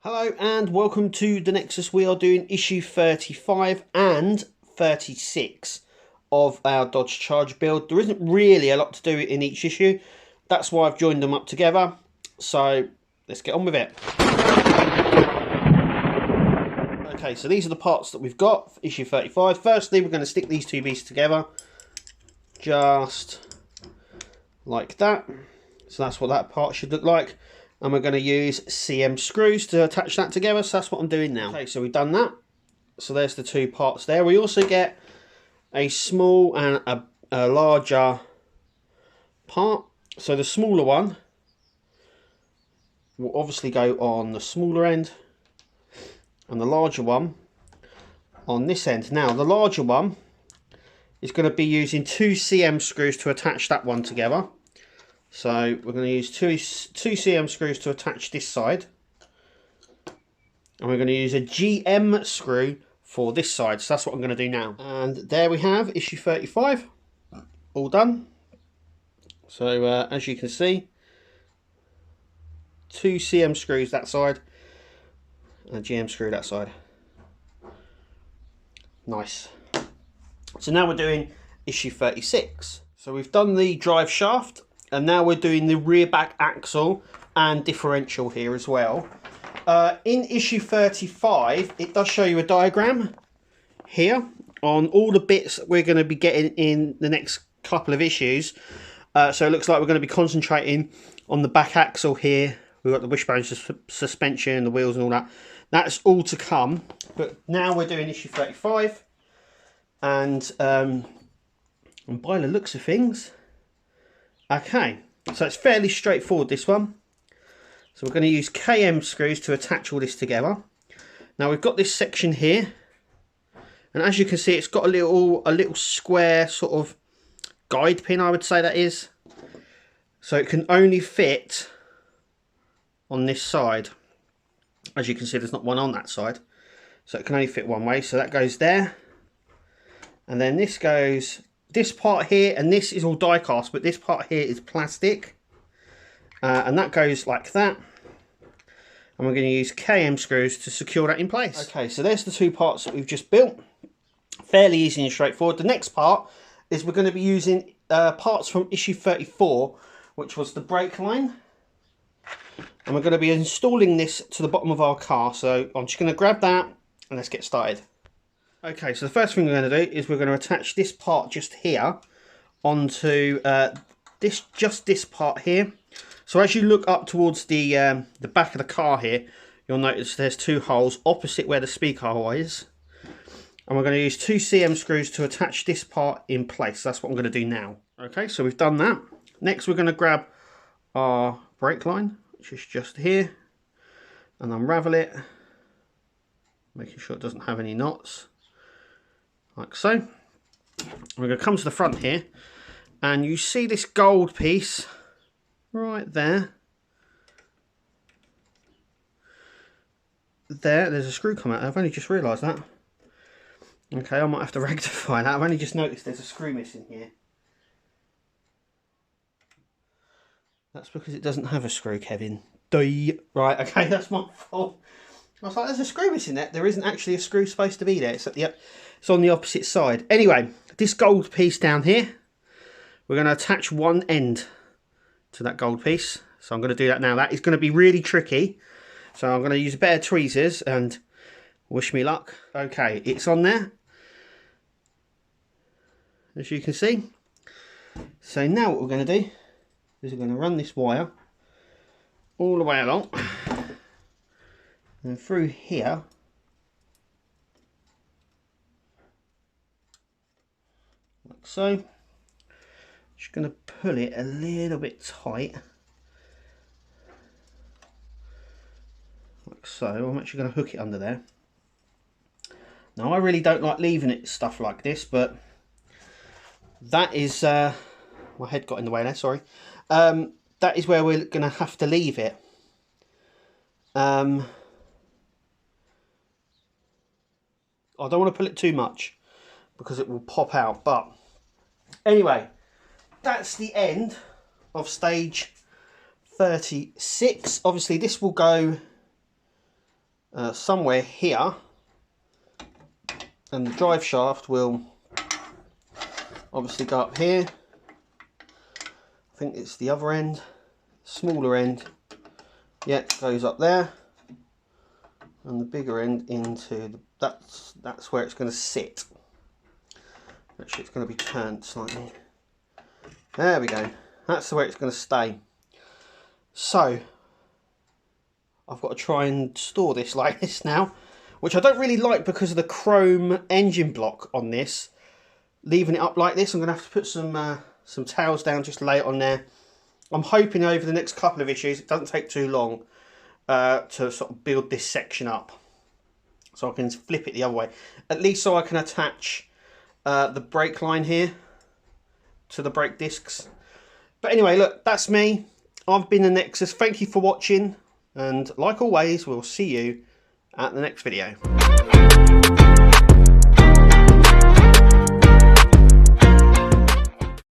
Hello and welcome to the Nexus. We are doing issue 35 and 36 of our Dodge Charger build. There isn't really a lot to do in each issue. That's why I've joined them up together. So let's get on with it. Okay, so these are the parts that we've got for issue 35. Firstly, we're going to stick these two pieces together. Just like that. So that's what that part should look like. And we're going to use CM screws to attach that together. So that's what I'm doing now. Okay, so we've done that. So there's the two parts there. We also get a small and a larger part. So the smaller one will obviously go on the smaller end. And the larger one on this end. Now the larger one is going to be using two CM screws to attach that one together. So we're going to use two CM screws to attach this side. And we're going to use a GM screw for this side. So that's what I'm going to do now. And there we have issue 35. All done. So as you can see, two CM screws that side. And a GM screw that side. Nice. So now we're doing issue 36. So we've done the drive shaft. And now we're doing the rear back axle and differential here as well. In issue 35, it does show you a diagram here on all the bits that we're going to be getting in the next couple of issues. So it looks like we're going to be concentrating on the back axle here. We've got the wishbone suspension, the wheels and all that. That's all to come. But now we're doing issue 35. And by the looks of things... Okay, so it's fairly straightforward, this one. So we're going to use KM screws to attach all this together. Now we've got this section here, and as you can see, it's got a little square sort of guide pin, I would say that is. So it can only fit on this side. As you can see, there's not one on that side, so it can only fit one way. So that goes there, and then this goes. This part here, and this is all die cast, but this part here is plastic. And that goes like that. And we're going to use KM screws to secure that in place. Okay, so there's the two parts that we've just built. Fairly easy and straightforward. The next part is we're going to be using parts from issue 34, which was the brake line. And we're going to be installing this to the bottom of our car. So I'm just going to grab that and let's get started. Okay, so the first thing we're going to do is we're going to attach this part just here onto this part here. So as you look up towards the back of the car here, you'll notice there's two holes opposite where the speaker hole is. And we're going to use two CM screws to attach this part in place. That's what I'm going to do now. Okay, so we've done that. Next we're going to grab our brake line, which is just here, and unravel it, making sure it doesn't have any knots. Like so. We're going to come to the front here, and you see this gold piece right there. There's a screw come out. I've only just realised that. Okay, I might have to rectify that. I've only just noticed there's a screw missing here. That's because it doesn't have a screw, Kevin. Right, okay, that's my fault. I was like, there's a screw missing there. There isn't actually a screw supposed to be there. It's on the opposite side. Anyway, this gold piece down here, we're going to attach one end to that gold piece. So I'm going to do that now. That is going to be really tricky. So I'm going to use a pair of tweezers and wish me luck. Okay, it's on there, as you can see. So now what we're going to do is we're going to run this wire all the way along. And through here, like so. Just going to pull it a little bit tight, like so. I'm actually going to hook it under there. Now I really don't like leaving it stuff like this, but that is my head got in the way there, sorry. That is where we're going to have to leave it. I don't want to pull it too much because it will pop out, but anyway, that's the end of stage 36. Obviously this will go somewhere here, and the drive shaft will obviously go up here. I think it's the other end, smaller end, yeah, goes up there, and the bigger end into the, that's where it's going to sit. Actually, it's going to be turned slightly. There we go. That's where it's going to stay. So I've got to try and store this like this now, which I don't really like because of the chrome engine block on this. Leaving it up like this, I'm going to have to put some towels down, just lay it on there. I'm hoping over the next couple of issues, it doesn't take too long to sort of build this section up. So I can flip it the other way. At least so I can attach the brake line here to the brake discs. But anyway, look, that's me. I've been the Nexus. Thank you for watching. And like always, we'll see you at the next video.